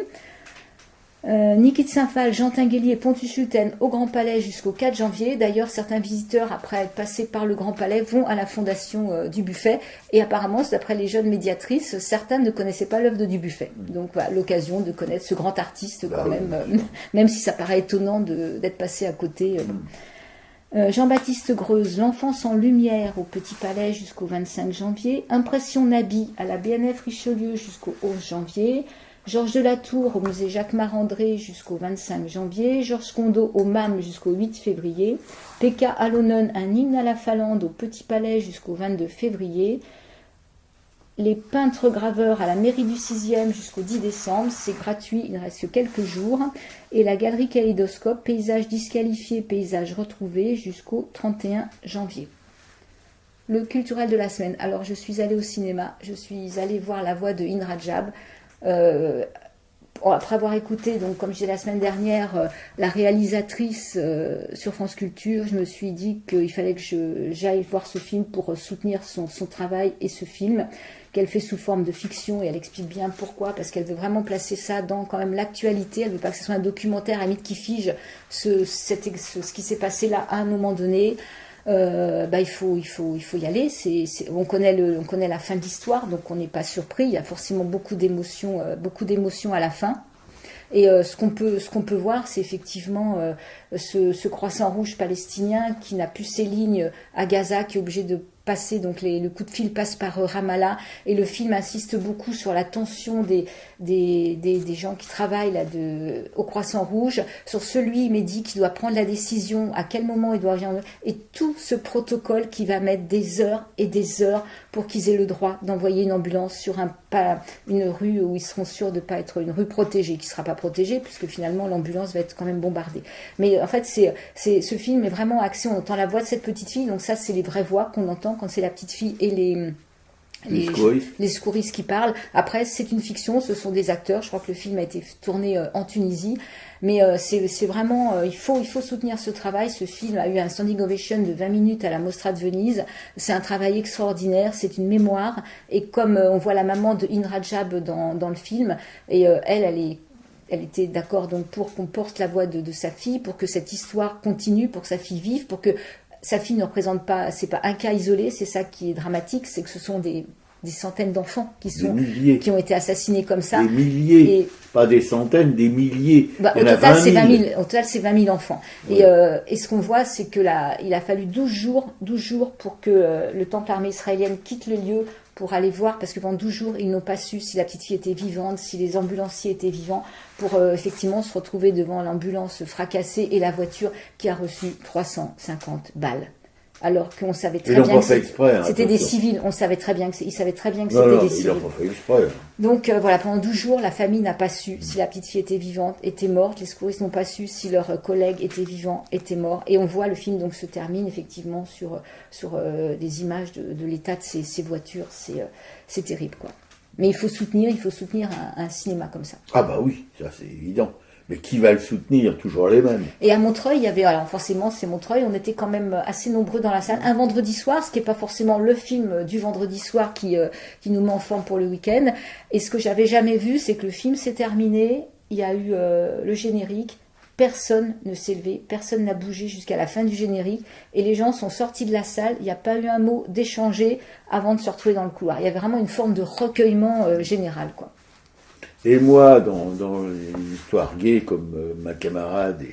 Niki de Saint-Phal, Jean Tinguely et Pontus-Sulten au Grand Palais jusqu'au 4 janvier. D'ailleurs, certains visiteurs, après être passés par le Grand Palais, vont à la Fondation du Buffet. Et apparemment, d'après les jeunes médiatrices, certains ne connaissaient pas l'œuvre de Dubuffet. Donc voilà, l'occasion de connaître ce grand artiste quand même, même si ça paraît étonnant d'être passé à côté. Jean-Baptiste Greuze, L'Enfance en lumière au Petit Palais jusqu'au 25 janvier. Impression Nabi à la BNF Richelieu jusqu'au 11 janvier. Georges Delatour au musée Jacques Marandré jusqu'au 25 janvier, Georges Condo au MAM jusqu'au 8 février, Pekka Alonen, un hymne à la Finlande au Petit Palais jusqu'au 22 février, les peintres graveurs à la mairie du 6e jusqu'au 10 décembre, c'est gratuit, il ne reste que quelques jours, et la galerie Kaléidoscope, paysages disqualifiés, paysages retrouvés jusqu'au 31 janvier. Le culturel de la semaine, alors je suis allée au cinéma, je suis allée voir La Voix de Indra Jab. Après avoir écouté, donc comme j'ai la semaine dernière, la réalisatrice sur France Culture, je me suis dit qu'il fallait que j'aille voir ce film pour soutenir son travail et ce film qu'elle fait sous forme de fiction, et elle explique bien pourquoi, parce qu'elle veut vraiment placer ça dans quand même l'actualité. Elle veut pas que ce soit un documentaire à mythe qui fige ce qui s'est passé là à un moment donné. Il faut y aller. On connaît la fin de l'histoire, donc on n'est pas surpris. Il y a forcément beaucoup d'émotions à la fin. Et ce qu'on peut voir, c'est effectivement ce croissant rouge palestinien qui n'a plus ses lignes à Gaza, qui est obligé de passer, donc le coup de fil passe par Ramallah, et le film insiste beaucoup sur la tension des gens qui travaillent là au Croissant Rouge, sur celui, Mehdi, qui doit prendre la décision, à quel moment il doit revenir, et tout ce protocole qui va mettre des heures et des heures pour qu'ils aient le droit d'envoyer une ambulance sur une rue où ils seront sûrs de ne pas être une rue protégée, qui ne sera pas protégée, puisque finalement l'ambulance va être quand même bombardée. Mais en fait, ce film est vraiment axé, on entend la voix de cette petite fille, donc ça c'est les vraies voix qu'on entend quand c'est la petite fille et les secouristes qui parlent. Après, c'est une fiction, ce sont des acteurs. Je crois que le film a été tourné en Tunisie. Mais c'est vraiment, il faut soutenir ce travail. Ce film a eu un standing ovation de 20 minutes à la Mostra de Venise. C'est un travail extraordinaire, c'est une mémoire. Et comme on voit la maman de Indra Jab dans le film, et elle était d'accord donc pour qu'on porte la voix de sa fille, pour que cette histoire continue, pour que sa fille vive, pour que sa fille ne représente pas, c'est pas un cas isolé, c'est ça qui est dramatique, c'est que ce sont des centaines d'enfants qui ont été assassinés comme ça. Des milliers, pas des centaines, des milliers. Au total, c'est 20 000 enfants. Ouais. Et ce qu'on voit, c'est que il a fallu 12 jours pour que le temps que l'armée israélienne quitte le lieu pour aller voir, parce que pendant 12 jours, ils n'ont pas su si la petite fille était vivante, si les ambulanciers étaient vivants, pour effectivement se retrouver devant l'ambulance fracassée et la voiture qui a reçu 350 balles. Alors qu'on savait très bien que c'était des civils, ils savaient très bien que c'était des civils. Il n'a pas fait exprès. Donc voilà, pendant 12 jours, la famille n'a pas su si la petite fille était vivante, était morte, les secouristes n'ont pas su si leurs collègues étaient vivants, étaient morts. Et on voit le film donc se termine effectivement sur des images de l'état de ces voitures, c'est terrible quoi. Mais il faut soutenir un cinéma comme ça. Ah bah oui, ça c'est évident. Mais qui va le soutenir? Toujours les mêmes. Et à Montreuil, il y avait, alors forcément c'est Montreuil, on était quand même assez nombreux dans la salle. Un vendredi soir, ce qui n'est pas forcément le film du vendredi soir qui nous met en forme pour le week-end. Et ce que j'avais jamais vu, c'est que le film s'est terminé, il y a eu le générique, personne ne s'est levé, personne n'a bougé jusqu'à la fin du générique, et les gens sont sortis de la salle, il n'y a pas eu un mot d'échanger avant de se retrouver dans le couloir. Il y avait vraiment une forme de recueillement général, quoi. Et moi, dans les histoires gays, comme ma camarade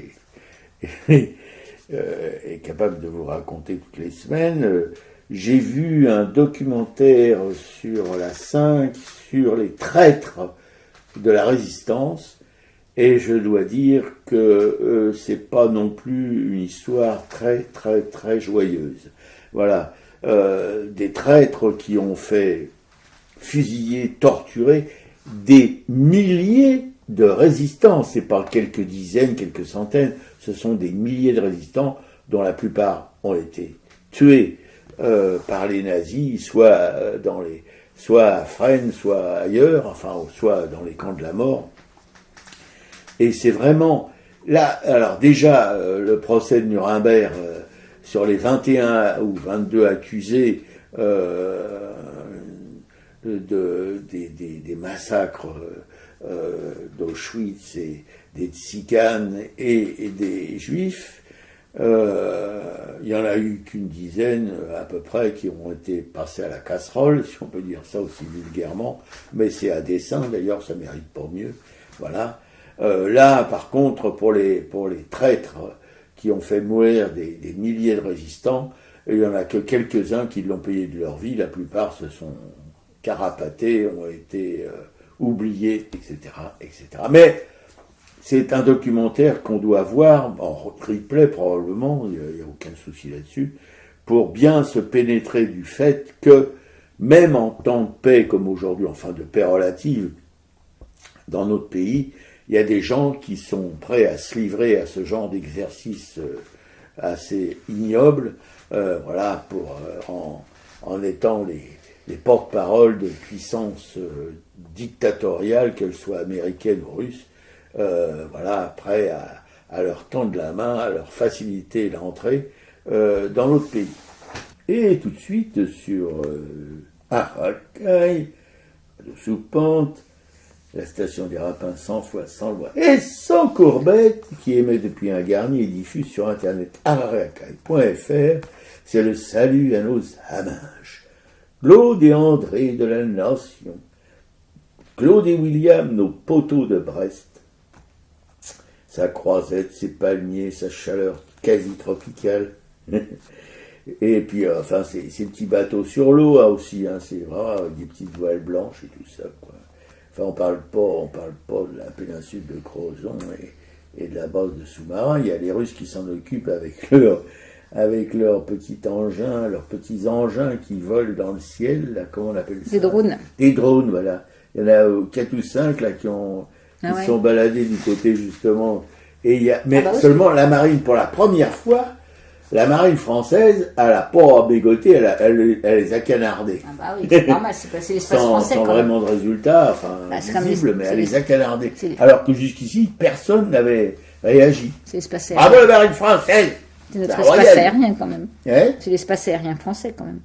est capable de vous raconter toutes les semaines, j'ai vu un documentaire sur la 5, sur les traîtres de la résistance, et je dois dire que c'est pas non plus une histoire très très très joyeuse. voilà, des traîtres qui ont fait fusiller, torturer des milliers de résistants. C'est pas quelques dizaines, quelques centaines, ce sont des milliers de résistants dont la plupart ont été tués par les nazis, soit à Fresnes, soit ailleurs, enfin, soit dans les camps de la mort. Et c'est vraiment là. Alors déjà, le procès de Nuremberg sur les 21 ou 22 accusés des massacres d'Auschwitz et des Tziganes et des Juifs, il y en a eu qu'une dizaine à peu près qui ont été passés à la casserole, si on peut dire ça aussi vulgairement, mais c'est à dessein, d'ailleurs ça mérite pas mieux, voilà. Là par contre pour les traîtres qui ont fait mourir des milliers de résistants, il n'y en a que quelques-uns qui l'ont payé de leur vie, la plupart se sont carapatés, ont été oubliés, etc., etc. Mais c'est un documentaire qu'on doit voir, en replay probablement, il n'y a aucun souci là-dessus, pour bien se pénétrer du fait que, même en temps de paix comme aujourd'hui, enfin de paix relative, dans notre pays, il y a des gens qui sont prêts à se livrer à ce genre d'exercice assez ignoble, voilà, en étant les porte-paroles de puissances dictatoriales, qu'elles soient américaines ou russes, voilà, prêts à leur tendre la main, à leur faciliter l'entrée dans notre pays. Et tout de suite sur Arakaï, de Soupente, la station des Rapins 100 fois sans loi et sans courbette, qui émet depuis un garni et diffuse sur internet arakaï.fr, c'est le salut à nos amages. Claude et André de la Nation, Claude et William, nos poteaux de Brest, sa croisette, ses palmiers, sa chaleur quasi tropicale, et puis enfin ces petits bateaux sur l'eau aussi, hein, c'est vrai, avec des petites voiles blanches et tout ça, quoi. Enfin on parle pas de la péninsule de Crozon et de la base de sous-marins. Il y a les Russes qui s'en occupent avec leurs petits engins, leurs petits engins qui volent dans le ciel, là, comment on appelle ça ? Des drones. Des drones, voilà. Il y en a 4 ou 5 là qui sont baladés du côté justement. Et il y a, mais seulement la marine, pour la première fois, la marine française, elle n'a pas bégoté, elle les a canardés. Ah bah oui, c'est normal, c'est passé l'espace français. Sans vraiment de résultats, enfin, visibles, mais elle les a canardés. Alors que jusqu'ici, personne n'avait réagi. C'est l'espace aérien. Ah bon, la marine française! C'est notre espace aérien quand même. Hein? C'est l'espace aérien français quand même.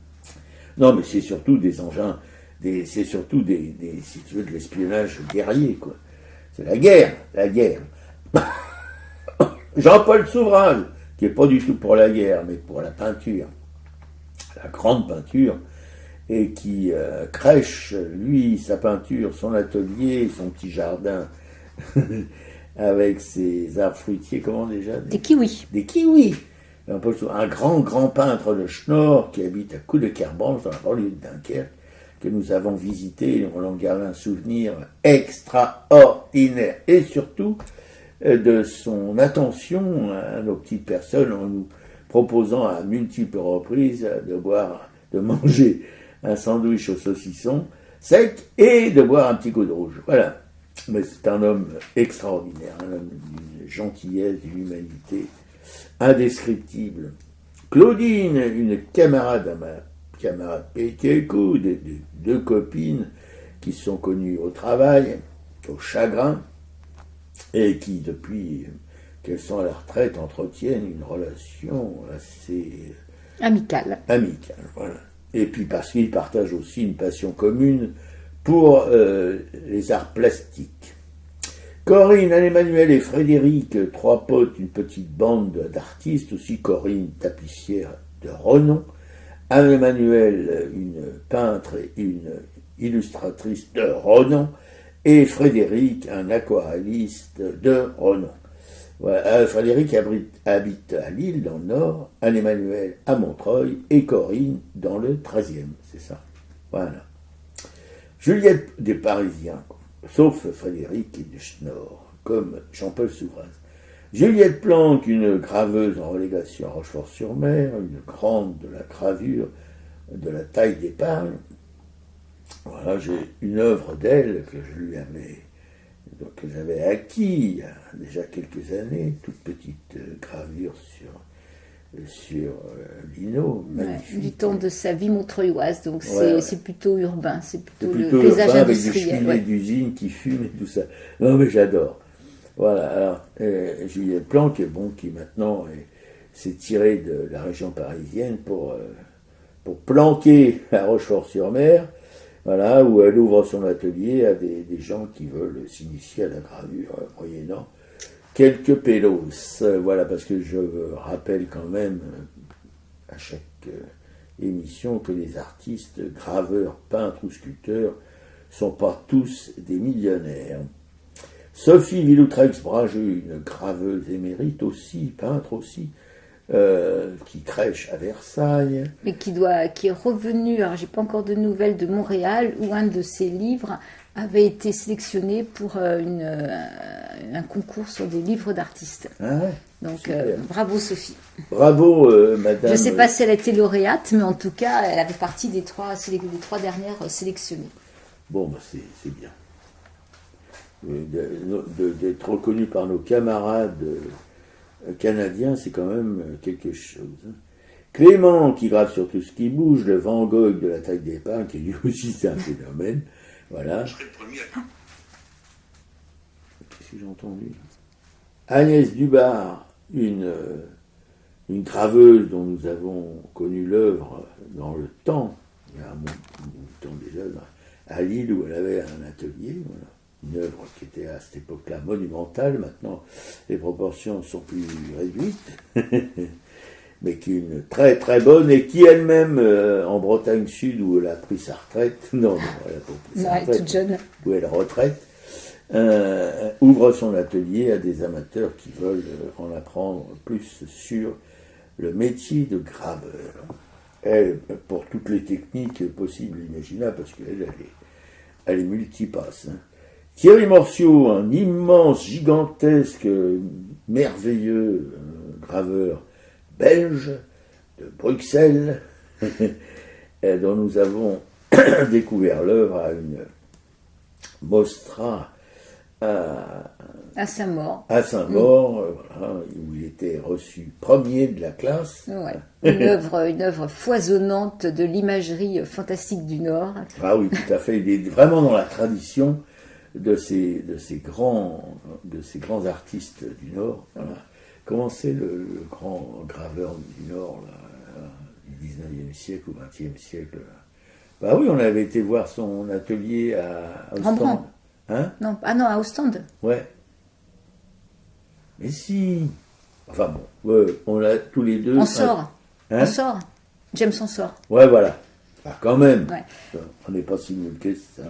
Non, mais c'est surtout des engins, c'est surtout si tu veux, de l'espionnage guerrier, quoi. C'est la guerre. Jean-Paul Souverain, qui n'est pas du tout pour la guerre, mais pour la peinture, la grande peinture, et qui crèche, lui, sa peinture, son atelier, son petit jardin, avec ses arbres fruitiers, comment déjà ? Des kiwis. Des kiwis. Un grand peintre de Schnorr qui habite à Coups-de-Kerbange, dans la banlieue de Dunkerque, que nous avons visité, on en garde un souvenir extraordinaire. Et surtout, de son attention à nos petites personnes en nous proposant à multiples reprises de manger un sandwich au saucisson sec et de boire un petit coup de rouge. Voilà. Mais c'est un homme extraordinaire, un homme d'une gentillesse, d'une humanité indescriptible. Claudine, une camarade Pétécou, deux copines qui se sont connues au travail, au chagrin, et qui, depuis qu'elles sont à la retraite, entretiennent une relation assez amicale, voilà. Et puis parce qu'ils partagent aussi une passion commune pour les arts plastiques. Corinne, Anne-Emmanuel et Frédéric, 3 potes, une petite bande d'artistes, aussi Corinne, tapissière de renom, Anne-Emmanuel, une peintre et une illustratrice de renom, et Frédéric, un aquarelliste de renom. Voilà. Frédéric habite à Lille, dans le Nord, Anne-Emmanuel à Montreuil, et Corinne dans le 13e, c'est ça. Voilà. Juliette, des Parisiens, sauf Frédéric et de Schnorr, comme Jean-Paul Souverain. Juliette Planck, une graveuse en relégation à Rochefort-sur-Mer, une grande de la gravure de la taille d'épargne. Voilà, j'ai une œuvre d'elle que j'avais acquis il y a déjà quelques années, toute petite gravure sur lino, magnifique. Du temps de sa vie montreuilloise, donc Ouais. c'est plutôt urbain, c'est plutôt le Plutôt paysage urbain, avec des industriel. cheminées d'usine qui fument et tout ça. Non mais j'adore. Voilà, alors Juliette Planck, qui maintenant s'est tirée de la région parisienne pour planquer à Rochefort-sur-Mer, voilà, où elle ouvre son atelier à des gens qui veulent s'initier à la gravure, moyennant quelques pélos. Voilà, parce que je rappelle quand même à chaque émission que les artistes, graveurs, peintres ou sculpteurs sont pas tous des millionnaires. Sophie Villoutreix-Brageux, une graveuse émérite aussi, peintre aussi, qui crèche à Versailles. Mais qui est revenu, alors j'ai pas encore de nouvelles de Montréal, où un de ses livres avait été sélectionné pour un concours sur des livres d'artistes. Ah ouais, Donc bravo Sophie. bravo madame. Je ne sais pas si elle a été lauréate, mais en tout cas elle avait partie des trois dernières sélectionnées. Bon, bah, c'est bien. D'être reconnu par nos camarades canadiens, c'est quand même quelque chose. Clément, qui grave sur tout ce qui bouge, le Van Gogh de la taille d'épargne, qui lui aussi c'est un phénomène. Voilà. Qu'est-ce que j'ai entendu? Agnès Dubar, une graveuse dont nous avons connu l'œuvre dans le temps, il y a un bout de temps déjà, à Lille, où elle avait un atelier, voilà. Une œuvre qui était à cette époque-là monumentale. Maintenant, les proportions sont plus réduites, mais qui est une très très bonne et qui elle-même, en Bretagne Sud, où elle a pris sa retraite, non, elle a pas pris sa retraite, Elle est toute jeune. où elle retraite, ouvre son atelier à des amateurs qui veulent en apprendre plus sur le métier de graveur. Elle, pour toutes les techniques possibles et imaginables, parce elle est multipasse. Hein. Thierry Morciot, un immense, gigantesque, merveilleux graveur belge de Bruxelles, dont nous avons découvert l'œuvre à une mostra À Saint-Maur. à Saint-Maur, voilà, où il était reçu premier de la classe. Ouais. Une œuvre foisonnante de l'imagerie fantastique du Nord. Ah oui, tout à fait. Il est vraiment dans la tradition de ces grands artistes du Nord. Voilà. Comment c'est le grand graveur du Nord là, du 19e siècle ou 20e siècle là. Bah oui, on avait été voir son atelier à Ostende. Rembrandt. Hein? Non, à Ostende. Ouais. Mais si. Enfin bon, ouais, on l'a tous les deux. On sort. Hein? On sort. James en sort. Ouais, voilà. Ah, quand même. Ouais. On n'est pas si nul que ça.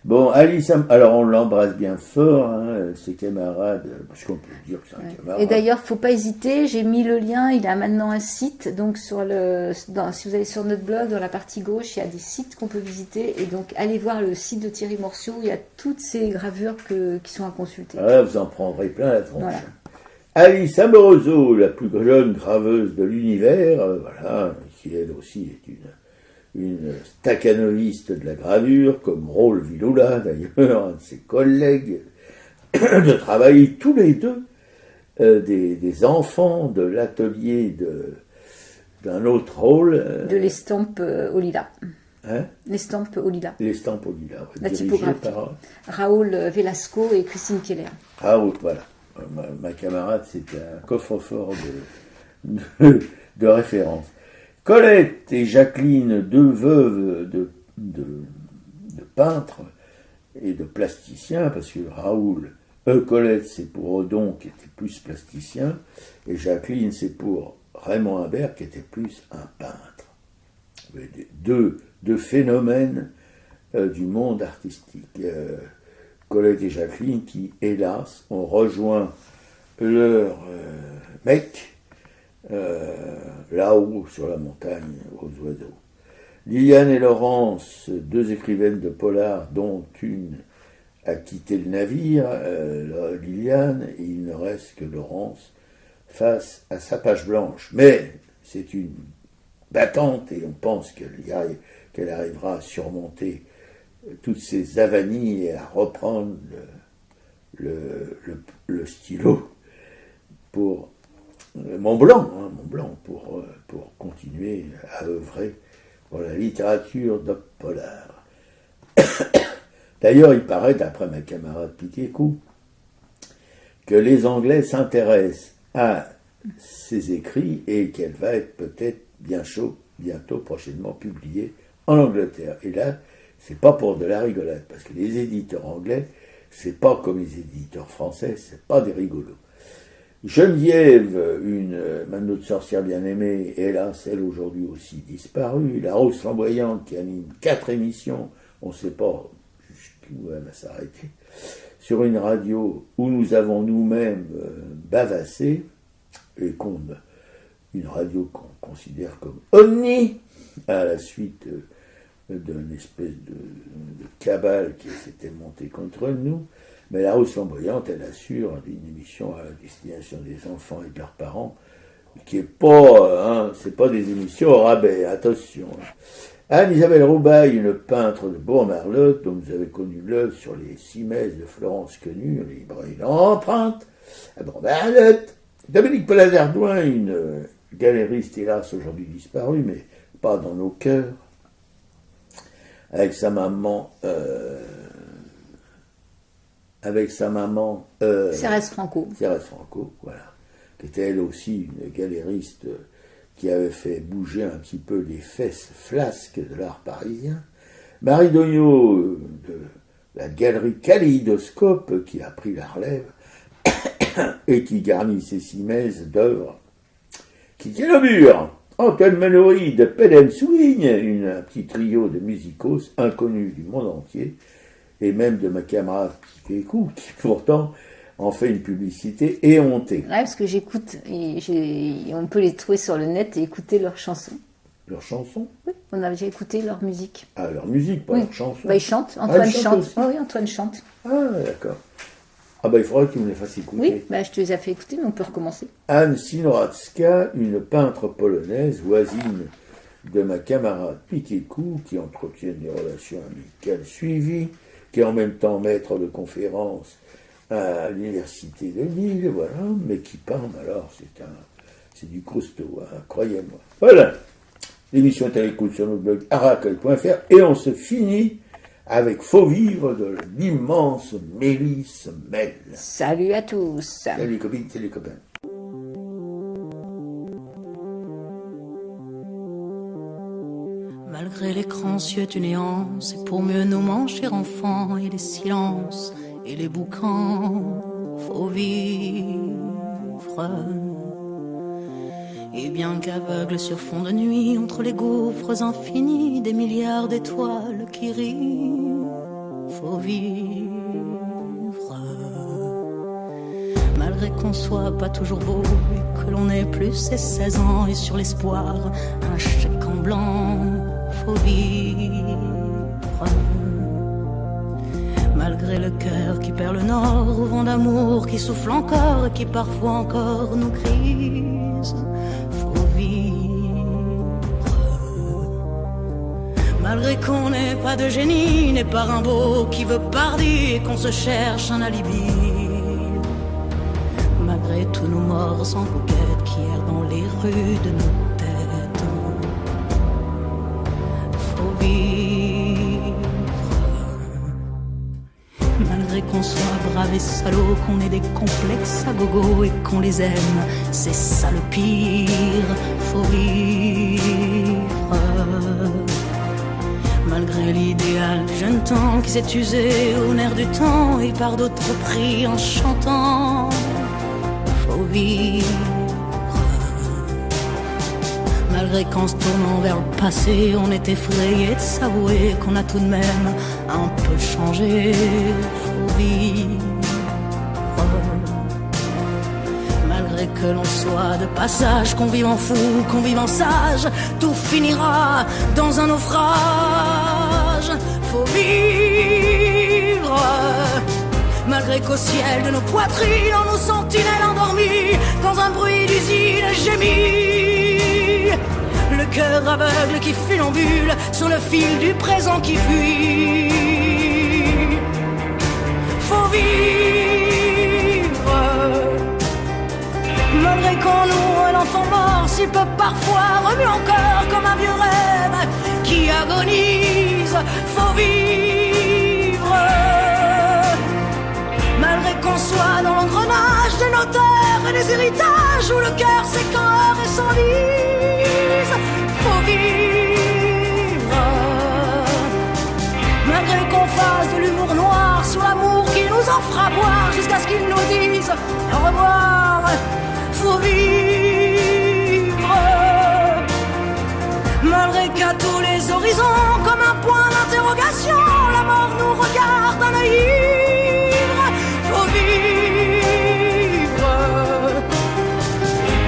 Bon, Alice, alors on l'embrasse bien fort, hein, ses camarades, parce qu'on peut dire que c'est un camarade. Et d'ailleurs, faut pas hésiter, j'ai mis le lien, il a maintenant un site, donc si vous allez sur notre blog, dans la partie gauche, il y a des sites qu'on peut visiter, et donc allez voir le site de Thierry Morciot, il y a toutes ces gravures qui sont à consulter. Voilà, vous en prendrez plein la tronche. Voilà. Alice Amoroso, la plus jeune graveuse de l'univers, voilà, qui elle aussi est une staccanoviste de la gravure, comme Raoul Villula d'ailleurs, un de ses collègues de travail, tous les deux, des enfants de l'atelier d'un autre Raoul. De l'estampe au lilas. Hein? L'estampe au lilas. L'estampe au lilas, La dirigée typographie. par Raoul Velasco et Christine Keller. Raoul, voilà. Ma camarade, c'était un coffre-fort de référence. Colette et Jacqueline, deux veuves de peintres et de plasticiens, parce que Colette c'est pour Odon qui était plus plasticien, et Jacqueline c'est pour Raymond Imbert qui était plus un peintre. Deux phénomènes du monde artistique. Colette et Jacqueline qui, hélas, ont rejoint leur mec là-haut sur la montagne aux oiseaux. Liliane et Laurence, deux écrivaines de polar, dont une a quitté le navire, Liliane, et il ne reste que Laurence face à sa page blanche. Mais c'est une battante et on pense qu'elle arrivera à surmonter toutes ces avanies et à reprendre le stylo pour Mont-Blanc pour continuer à œuvrer pour la littérature d'Op Pollard. D'ailleurs, il paraît, d'après ma camarade Piquet-Cou, que les Anglais s'intéressent à ses écrits et qu'elle va être peut-être bientôt prochainement publiée en Angleterre. Et là, c'est pas pour de la rigolade, parce que les éditeurs anglais, c'est pas comme les éditeurs français, c'est pas des rigolos. Geneviève, ma autre sorcière bien-aimée, hélas, elle aujourd'hui aussi disparue. La Rose Flamboyante qui anime 4 émissions, on ne sait pas jusqu'où elle va s'arrêter, sur une radio où nous avons nous-mêmes bavassé, et une radio qu'on considère comme omni, à la suite d'une espèce de cabale qui s'était montée contre nous. Mais la Rose Flamboyante, elle assure une émission à la destination des enfants et de leurs parents, qui est pas, c'est pas des émissions au rabais, attention. Anne-Isabelle Roubaille, une peintre de Bourg-Marlotte, dont vous avez connu l'œuvre sur les 6 messes de Florence Quenu, libre et l'empreinte, à Bourg-Marlotte. Dominique Pollard-Ardouin, une galériste hélas aujourd'hui disparue, mais pas dans nos cœurs, avec sa maman... Cérès Franco. Cérès Franco, voilà. Qui était elle aussi une galériste qui avait fait bouger un petit peu les fesses flasques de l'art parisien. Marie Dognaud, de la galerie Kaléidoscope, qui a pris la relève et qui garnit ses 6 messes d'œuvres qui tient le mur. Antoine Mallory de Pen & Swing, un petit trio de musicos inconnus du monde entier, et même de ma camarade Piquet-Cou, qui pourtant en fait une publicité éhontée. Ouais, parce que j'écoute, on peut les trouver sur le net et écouter leurs chansons. Leurs chansons ? Oui, on a déjà écouté leur musique. Ah, leur musique, pas leurs chansons. Bah, ils chantent, Antoine chante. Oh, oui, Antoine chante. Ah, d'accord. Ah bah il faudra que tu me les fasses écouter. Oui, bah, je te les ai fait écouter, mais on peut recommencer. Anne Sinoratska, une peintre polonaise, voisine de ma camarade Piquet-Cou, qui entretient des relations amicales suivies, qui est en même temps maître de conférence à l'université de Lille, voilà, mais qui peint, alors c'est du costaud, hein, croyez-moi. Voilà, l'émission est à l'écoute sur notre blog aracle.fr et on se finit avec Faux vivre de l'immense Mélisse Mel. Salut à tous. Salut les copines, salut les copains. Malgré l'écran yeux du néant, c'est pour mieux nous manger enfants et les silences et les boucans. Faut vivre. Et bien qu'aveugle sur fond de nuit, entre les gouffres infinis, des milliards d'étoiles qui rient, faut vivre. Malgré qu'on soit pas toujours beau et que l'on ait plus ses 16 ans et sur l'espoir, un chèque en blanc, faut vivre. Malgré le cœur qui perd le nord, au vent d'amour qui souffle encore et qui parfois encore nous grise, faut vivre. Malgré qu'on n'ait pas de génie, n'est pas Rimbaud qui veut parler et qu'on se cherche un alibi. Malgré tous nos morts sans coquette qui errent dans les rues de nos têtes, faut vivre. Malgré qu'on soit brave et salaud, qu'on ait des complexes à gogo et qu'on les aime, c'est ça le pire, faut vivre. Malgré l'idéal du jeune temps qui s'est usé au nerf du temps et par d'autres pris en chantant, faut vivre. Malgré qu'en se tournant vers le passé, on est effrayé de s'avouer qu'on a tout de même un peu changé, faut vivre. Malgré que l'on soit de passage, qu'on vive en fou, qu'on vive en sage, tout finira dans un naufrage, faut vivre. malgré qu'au ciel de nos poitrines, on nous sentinelles endormies, dans un bruit d'usine gémit. Le cœur aveugle qui funambule sur le fil du présent qui fuit. Faut vivre, malgré qu'en nous un enfant mort s'il peut parfois remue encore comme un vieux rêve qui agonise. Faut vivre, malgré qu'on soit dans l'engrenage des notaires et des héritages où le cœur s'écœure et s'enlise. Faut vivre, malgré qu'on fasse de l'humour noir sur l'amour qu'il nous en fera boire jusqu'à ce qu'il nous dise au revoir. Faut vivre, malgré qu'à tous les horizons, comme un point d'interrogation, la mort nous regarde d'un œil ivre. Faut vivre,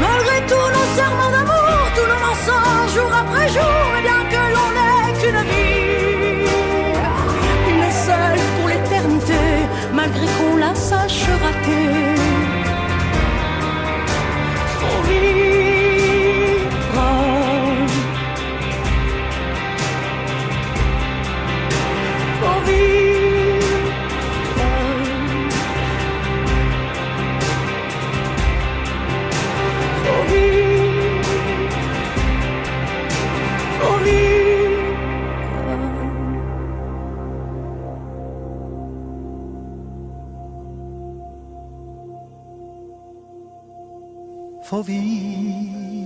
malgré tous nos serments d'amour, tous nos mensonges jour après jour, mais bien que l'on n'ait qu'une vie, une seule pour l'éternité, malgré qu'on la sache rater. Faut vivre, faut vivre, faut vivre, faut vivre. Faut vivre.